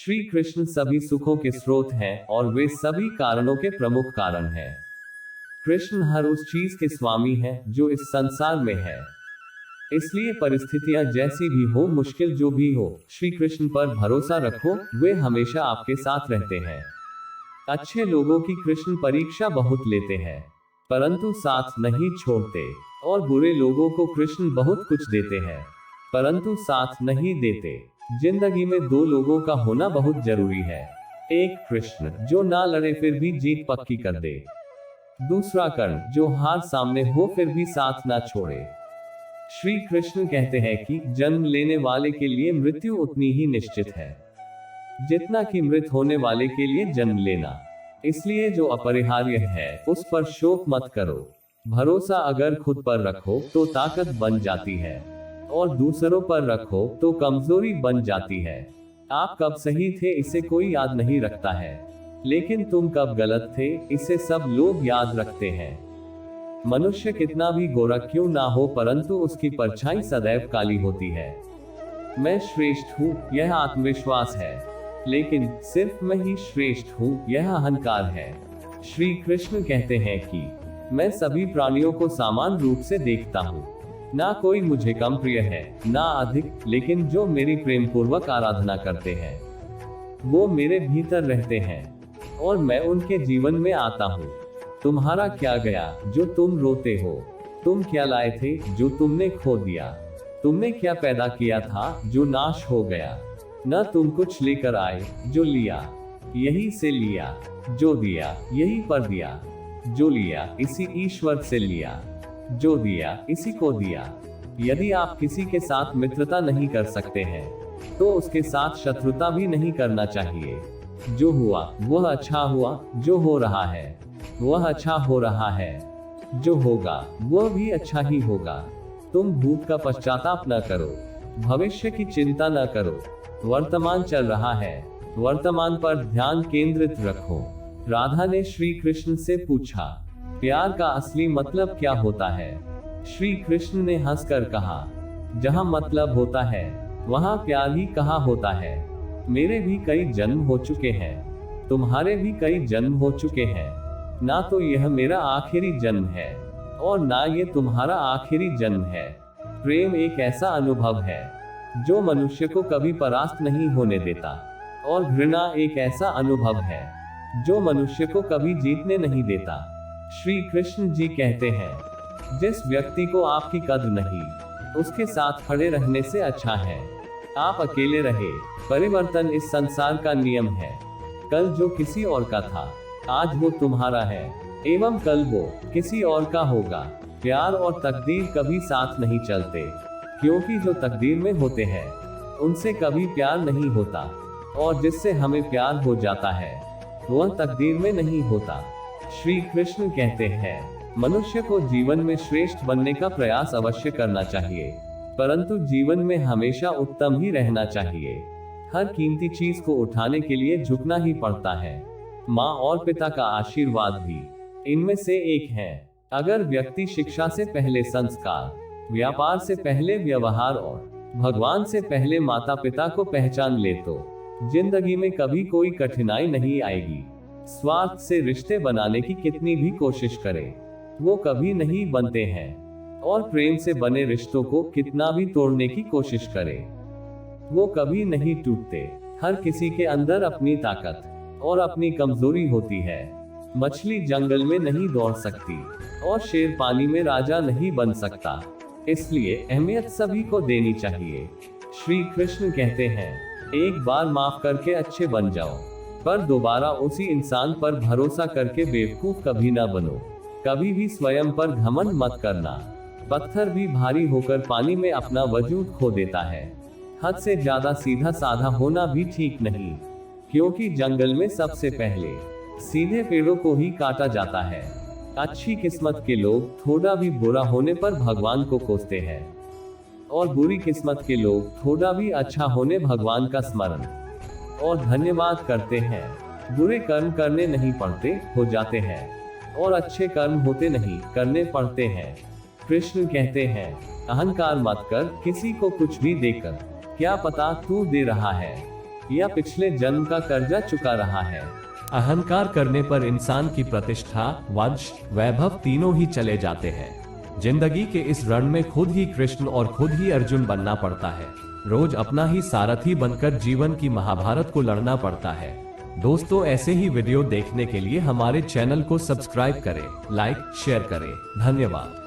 श्री कृष्ण सभी सुखों के स्रोत हैं और वे सभी कारणों के प्रमुख कारण हैं। कृष्ण हर उस चीज के स्वामी हैं जो इस संसार में है। इसलिए परिस्थितियां जैसी भी हो, मुश्किल जो भी हो, श्री कृष्ण पर भरोसा रखो, वे हमेशा आपके साथ रहते हैं। अच्छे लोगों की कृष्ण परीक्षा बहुत लेते हैं, परंतु साथ नहीं छोड़ते, और बुरे लोगों को कृष्ण बहुत कुछ देते हैं, परंतु साथ नहीं देते। जिंदगी में दो लोगों का होना बहुत जरूरी है। एक कृष्ण जो ना लड़े फिर भी जीत पक्की कर दे, दूसरा कर्ण जो हार सामने हो फिर भी साथ ना छोड़े। श्री कृष्ण कहते हैं कि जन्म लेने वाले के लिए मृत्यु उतनी ही निश्चित है जितना कि मृत होने वाले के लिए जन्म लेना। इसलिए जो अपरिहार्य है उस पर शोक मत करो। भरोसा अगर खुद पर रखो तो ताकत बन जाती है, और दूसरों पर रखो तो कमजोरी बन जाती है। आप कब सही थे इसे कोई याद नहीं रखता है, लेकिन तुम कब गलत थे इसे सब लोग याद रखते हैं। मनुष्य कितना भी गोरा क्यों ना हो, परंतु उसकी परछाई सदैव काली होती है। मैं श्रेष्ठ हूँ यह आत्मविश्वास है, लेकिन सिर्फ मैं ही श्रेष्ठ हूँ यह अहंकार है। श्री कृष्ण कहते हैं कि मैं सभी प्राणियों को समान रूप से देखता हूँ, ना कोई मुझे कम प्रिय है ना अधिक, लेकिन जो मेरी प्रेम पूर्वक आराधना करते हैं वो मेरे भीतर रहते हैं और मैं उनके जीवन में आता हूँ। तुम्हारा क्या गया जो तुम रोते हो? तुम क्या लाए थे जो तुमने खो दिया? तुमने क्या पैदा किया था जो नाश हो गया? न तुम कुछ लेकर आए जो लिया, यही से लिया, जो दिया यही पर दिया, जो लिया इसी ईश्वर से लिया, जो दिया इसी को दिया। यदि आप किसी के साथ मित्रता नहीं कर सकते हैं तो उसके साथ शत्रुता भी नहीं करना चाहिए। जो हुआ वह अच्छा हुआ, जो हो रहा है वह अच्छा हो रहा है, जो होगा वह भी अच्छा ही होगा। तुम भूत का पश्चाताप न करो, भविष्य की चिंता न करो। वर्तमान चल रहा है, वर्तमान पर ध्यान केंद्रित रखो। राधा ने श्री कृष्ण से पूछा, प्यार का असली मतलब क्या होता है? श्री कृष्ण ने हंसकर कहा, जहां मतलब होता है वहां प्यार ही कहाँ होता है। मेरे भी कई जन्म हो चुके हैं, तुम्हारे भी कई जन्म हो चुके हैं। ना तो यह मेरा आखिरी जन्म है और ना ये तुम्हारा आखिरी जन्म है। प्रेम एक ऐसा अनुभव है जो मनुष्य को कभी परास्त नहीं होने देता, और घृणा एक ऐसा अनुभव है जो मनुष्य को कभी जीतने नहीं देता। श्री कृष्ण जी कहते हैं, जिस व्यक्ति को आपकी कद्र नहीं, उसके साथ खड़े रहने से अच्छा है आप अकेले रहे। परिवर्तन इस संसार का नियम है। कल जो किसी और का था आज वो तुम्हारा है, एवं कल वो किसी और का होगा। प्यार और तकदीर कभी साथ नहीं चलते, क्योंकि जो तकदीर में होते हैं उनसे कभी प्यार नहीं होता, और जिससे हमें प्यार हो जाता है वह तकदीर में नहीं होता। श्री कृष्ण कहते हैं, मनुष्य को जीवन में श्रेष्ठ बनने का प्रयास अवश्य करना चाहिए, परंतु जीवन में हमेशा उत्तम ही रहना चाहिए। हर कीमती चीज को उठाने के लिए झुकना ही पड़ता है। माँ और पिता का आशीर्वाद भी इनमें से एक है। अगर व्यक्ति शिक्षा से पहले संस्कार, व्यापार से पहले व्यवहार और भगवान से पहले माता पिता को पहचान ले तो जिंदगी में कभी कोई कठिनाई नहीं आएगी। स्वार्थ से रिश्ते बनाने की कितनी भी कोशिश करे वो कभी नहीं बनते हैं, और प्रेम से बने रिश्तों को कितना भी तोड़ने की कोशिश करे वो कभी नहीं टूटते। हर किसी के अंदर अपनी ताकत और अपनी कमजोरी होती है। मछली जंगल में नहीं दौड़ सकती और शेर पानी में राजा नहीं बन सकता, इसलिए अहमियत सभी को देनी चाहिए। श्री कृष्ण कहते हैं, एक बार माफ करके अच्छे बन जाओ, पर दोबारा उसी इंसान पर भरोसा करके बेवकूफ कभी ना बनो। कभी भी स्वयं पर घमंड मत करना। पत्थर भी भारी होकर पानी में अपना वजूद खो देता है। हद से ज्यादा सीधा साधा होना भी ठीक नहीं, क्योंकि जंगल में सबसे पहले सीधे पेड़ों को ही काटा जाता है। अच्छी किस्मत के लोग थोड़ा भी बुरा होने पर भगवान को कोसते हैं, और बुरी किस्मत के लोग थोड़ा भी अच्छा होने भगवान का स्मरण और धन्यवाद करते हैं। बुरे कर्म करने नहीं पड़ते, हो जाते हैं, और अच्छे कर्म होते नहीं, करने पड़ते हैं। कृष्ण कहते हैं, अहंकार मत कर किसी को कुछ भी देकर, क्या पता तू दे रहा है या पिछले जन्म का कर्जा चुका रहा है। अहंकार करने पर इंसान की प्रतिष्ठा, वंश, वैभव तीनों ही चले जाते हैं। जिंदगी के इस रण में खुद ही कृष्ण और खुद ही अर्जुन बनना पड़ता है। रोज अपना ही सारथी बनकर जीवन की महाभारत को लड़ना पड़ता है। दोस्तों, ऐसे ही वीडियो देखने के लिए हमारे चैनल को सब्सक्राइब करें, लाइक, शेयर करें। धन्यवाद।